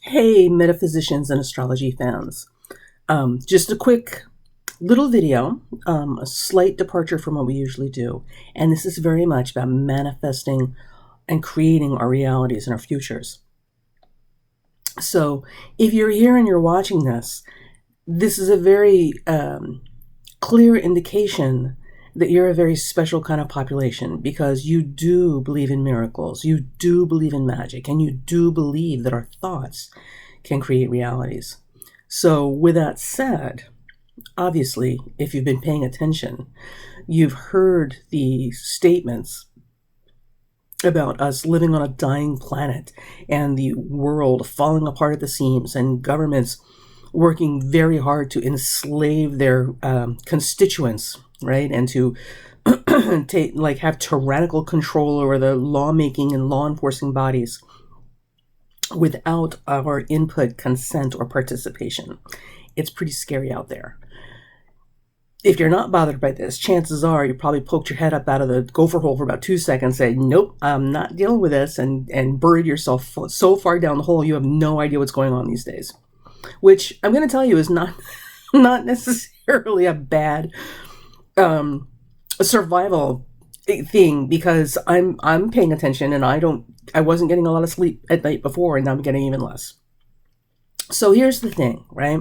Hey, metaphysicians and astrology fans. Just a quick little video, a slight departure from what we usually do. And this is very much about manifesting and creating our realities and our futures. So if you're here and you're watching this, this is a very clear indication that you're a very special kind of population because you do believe in miracles, you do believe in magic, and you do believe that our thoughts can create realities. So with that said, obviously, if you've been paying attention, you've heard the statements about us living on a dying planet and the world falling apart at the seams and governments working very hard to enslave their constituents, right? And to have tyrannical control over the lawmaking and law enforcing bodies without our input, consent, or participation. It's pretty scary out there. If you're not bothered by this, chances are you probably poked your head up out of the gopher hole for about 2 seconds, saying, nope, I'm not dealing with this, and buried yourself so far down the hole you have no idea what's going on these days. Which I'm going to tell you is not necessarily a bad survival thing, because I'm paying attention, and I wasn't getting a lot of sleep at night before, and now I'm getting even less. So here's the thing, right?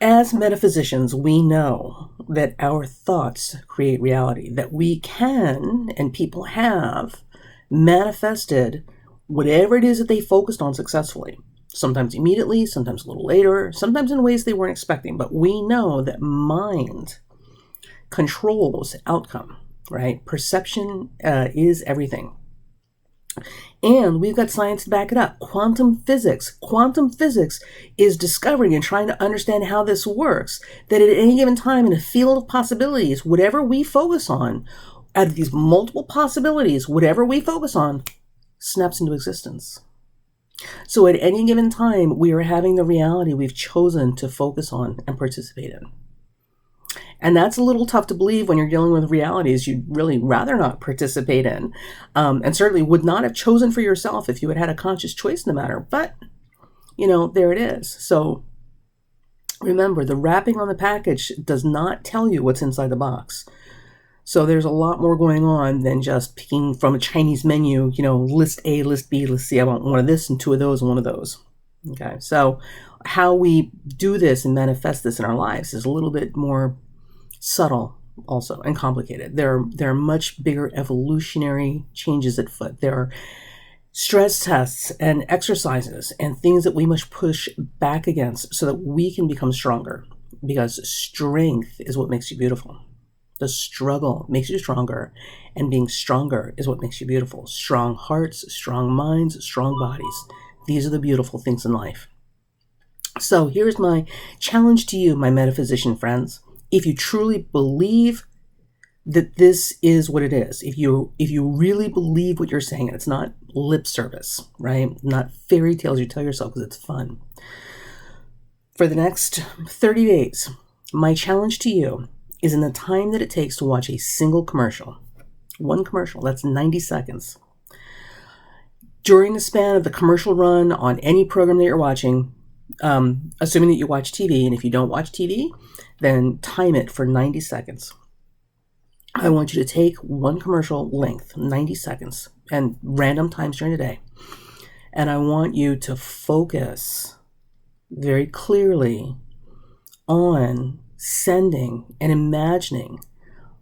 As metaphysicians, we know that our thoughts create reality, that we can, and people have, manifested whatever it is that they focused on successfully. Sometimes immediately, sometimes a little later, sometimes in ways they weren't expecting. But we know that mind controls outcome, right? Perception is everything. And we've got science to back it up. Quantum physics. Quantum physics is discovering and trying to understand how this works, that at any given time in a field of possibilities, whatever we focus on, out of these multiple possibilities, whatever we focus on, snaps into existence. So at any given time, we are having the reality we've chosen to focus on and participate in. And that's a little tough to believe when you're dealing with realities you'd really rather not participate in, and certainly would not have chosen for yourself if you had had a conscious choice in the matter. But, there it is. So remember, the wrapping on the package does not tell you what's inside the box. So there's a lot more going on than just picking from a Chinese menu, list A, list B, list C. I want one of this and two of those and one of those. Okay, so how we do this and manifest this in our lives is a little bit more subtle also and complicated. There are much bigger evolutionary changes at foot. There are stress tests and exercises and things that we must push back against so that we can become stronger, because strength is what makes you beautiful. The struggle makes you stronger, and being stronger is what makes you beautiful. Strong hearts, strong minds, strong bodies. These are the beautiful things in life. So here's my challenge to you, my metaphysician friends. If you truly believe that this is what it is, if you really believe what you're saying, and it's not lip service, right? Not fairy tales you tell yourself because it's fun. For the next 30 days, my challenge to you is, in the time that it takes to watch a single commercial, one commercial, that's 90 seconds. During the span of the commercial run on any program that you're watching, assuming that you watch TV, and if you don't watch TV, then time it for 90 seconds. I want you to take one commercial length, 90 seconds, and random times during the day. And I want you to focus very clearly on sending and imagining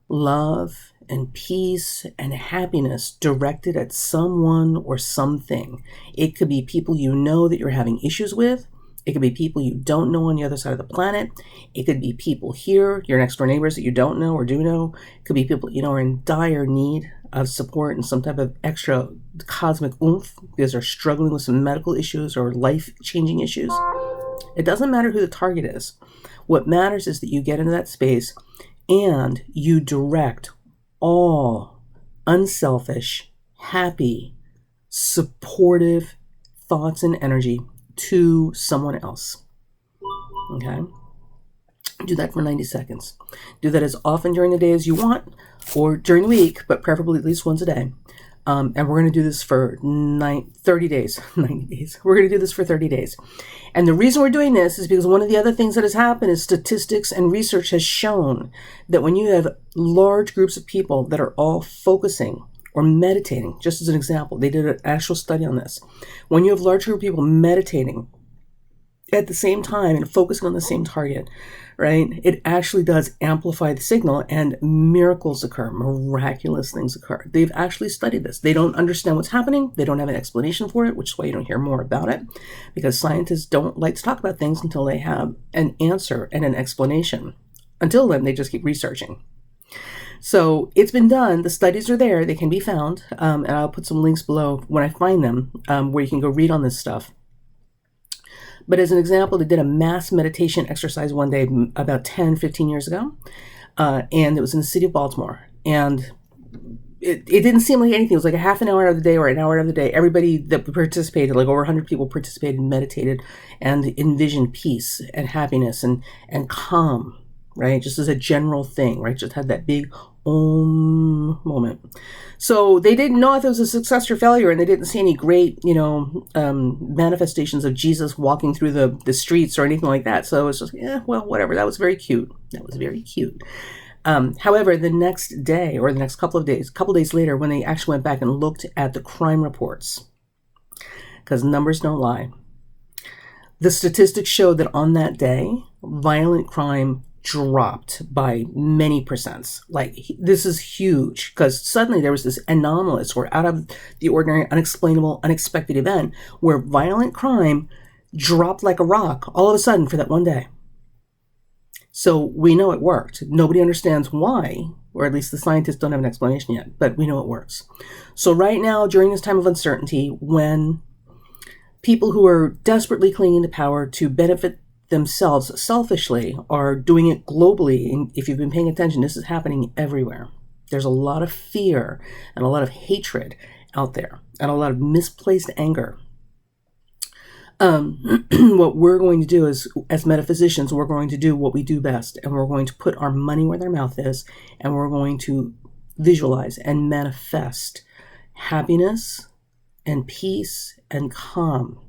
love and peace and happiness directed at someone or something. It could be people you know that you're having issues with. It could be people you don't know on the other side of the planet. It could be people here, your next door neighbors that you don't know or do know. It could be people are in dire need of support and some type of extra cosmic oomph because they're struggling with some medical issues or life-changing issues. It doesn't matter who the target is. What matters is that you get into that space and you direct all unselfish, happy, supportive thoughts and energy to someone else. Okay? Do that for 90 seconds. Do that as often during the day as you want, or during the week, but preferably at least once a day. And we're going to do this for 30 days, 90 days. We're going to do this for 30 days. And the reason we're doing this is because one of the other things that has happened is statistics and research has shown that when you have large groups of people that are all focusing or meditating, just as an example, they did an actual study on this. When you have large group of people meditating at the same time and focusing on the same target, right, it actually does amplify the signal and miracles occur, miraculous things occur. They've actually studied this. They don't understand what's happening. They don't have an explanation for it, which is why you don't hear more about it, because scientists don't like to talk about things until they have an answer and an explanation. Until then, they just keep researching. So it's been done. The studies are there. They can be found. And I'll put some links below when I find them, where you can go read on this stuff. But as an example, they did a mass meditation exercise one day about 10, 15 years ago. And it was in the city of Baltimore. And it didn't seem like anything. It was like a half an hour of the day or an hour of the day. Everybody that participated, like over 100 people participated and meditated and envisioned peace and happiness and calm, right? Just as a general thing, right? Just had that big Om moment. So they didn't know if it was a success or failure, and they didn't see any great, manifestations of Jesus walking through the streets or anything like that. So it was just, well, whatever. That was very cute. However, the next day or the next couple of days later, when they actually went back and looked at the crime reports, because numbers don't lie, the statistics showed that on that day, violent crime dropped by many percents. Like, this is huge, because suddenly there was this anomalous or out of the ordinary, unexplainable, unexpected event where violent crime dropped like a rock all of a sudden for that one day. So we know it worked. Nobody understands why, or at least the scientists don't have an explanation yet, but we know it works. So right now, during this time of uncertainty, when people who are desperately clinging to power to benefit themselves selfishly are doing it globally, and if you've been paying attention, this is happening everywhere. There's a lot of fear and a lot of hatred out there and a lot of misplaced anger. What we're going to do is, as metaphysicians, we're going to do what we do best, and we're going to put our money where their mouth is, and we're going to visualize and manifest happiness and peace and calm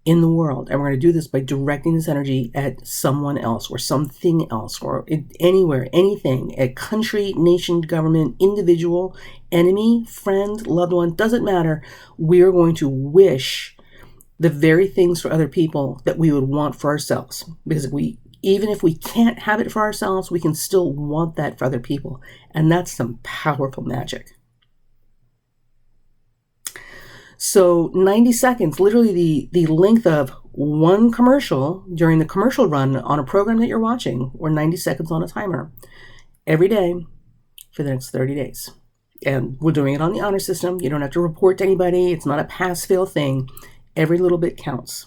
in the world. And we're going to do this by directing this energy at someone else or something else, or anywhere, anything, a country, nation, government, individual, enemy, friend, loved one, doesn't matter. We're going to wish the very things for other people that we would want for ourselves. Because even if we can't have it for ourselves, we can still want that for other people. And that's some powerful magic. So 90 seconds, literally the length of one commercial during the commercial run on a program that you're watching, or 90 seconds on a timer, every day for the next 30 days. And we're doing it on the honor system. You don't have to report to anybody. It's not a pass-fail thing. Every little bit counts.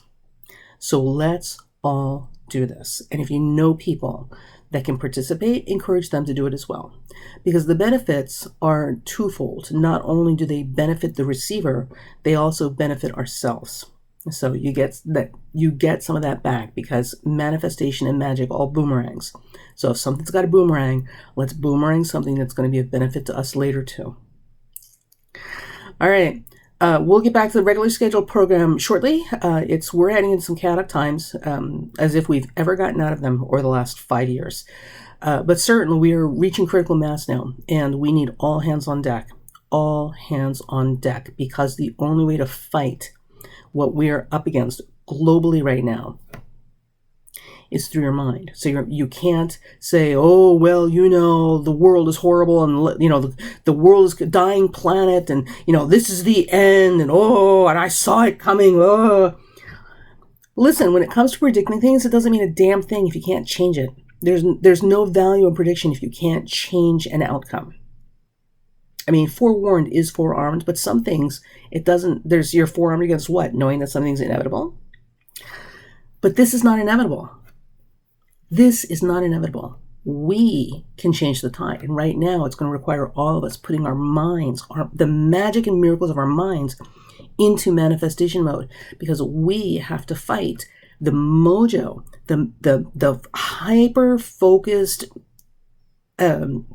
So let's all do this. And if you know people that can participate, encourage them to do it as well. Because the benefits are twofold. Not only do they benefit the receiver, they also benefit ourselves. So you get some of that back, because manifestation and magic all boomerangs. So if something's got a boomerang, let's boomerang something that's going to be of benefit to us later too. All right. We'll get back to the regularly scheduled program shortly. We're heading in some chaotic times, as if we've ever gotten out of them over the last 5 years. But certainly we are reaching critical mass now, and we need all hands on deck. All hands on deck, because the only way to fight what we are up against globally right now is through your mind. So you can't say, oh, well, the world is horrible, and, the world is a dying planet, and, this is the end, and I saw it coming. Listen, when it comes to predicting things, it doesn't mean a damn thing if you can't change it. There's no value in prediction if you can't change an outcome. I mean, forewarned is forearmed, but some things, it doesn't. You're forearmed against what? Knowing that something's inevitable? But this is not inevitable. This is not inevitable. We can change the tide. And right now, it's going to require all of us putting our minds, the magic and miracles of our minds, into manifestation mode, because we have to fight the mojo, the hyper-focused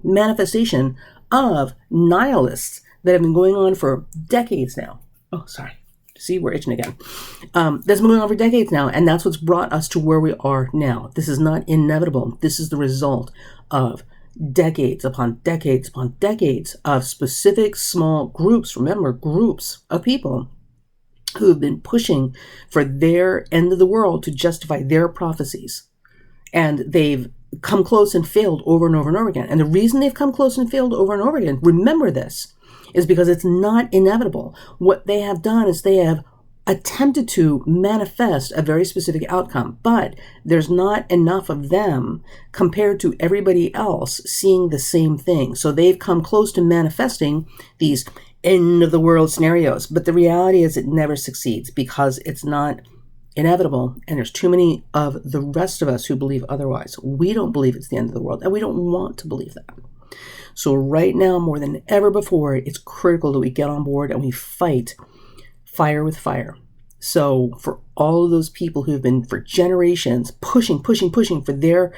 manifestation of nihilists that have been going on for decades now. Oh, sorry. See, we're itching again. That's been going on for decades now, and that's what's brought us to where we are now. This is not inevitable. This is the result of decades upon decades upon decades of specific small groups, remember, groups of people who have been pushing for their end of the world to justify their prophecies. And they've come close and failed over and over and over again. And the reason they've come close and failed over and over again, remember this, is because it's not inevitable. What they have done is they have attempted to manifest a very specific outcome, but there's not enough of them compared to everybody else seeing the same thing. So they've come close to manifesting these end of the world scenarios, but the reality is it never succeeds because it's not inevitable, and there's too many of the rest of us who believe otherwise. We don't believe it's the end of the world, and we don't want to believe that. So right now, more than ever before, it's critical that we get on board and we fight fire with fire. So for all of those people who have been for generations pushing for their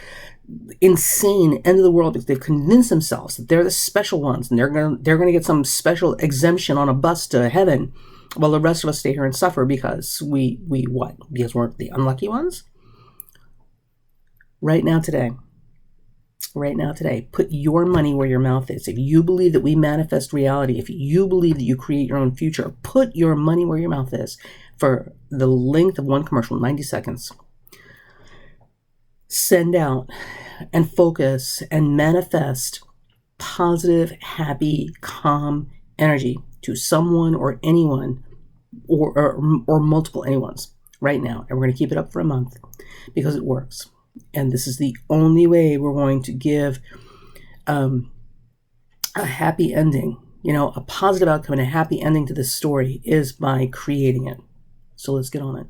insane end of the world, because they've convinced themselves that they're the special ones and they're gonna get some special exemption on a bus to heaven, while the rest of us stay here and suffer because we what? Because we're the unlucky ones? Right now today, put your money where your mouth is. If you believe that we manifest reality, if you believe that you create your own future, put your money where your mouth is for the length of one commercial, 90 seconds. Send out and focus and manifest positive, happy, calm energy to someone or anyone or multiple anyones right now. And we're going to keep it up for a month because it works. And this is the only way we're going to give a happy ending, a positive outcome and a happy ending to this story is by creating it. So let's get on it.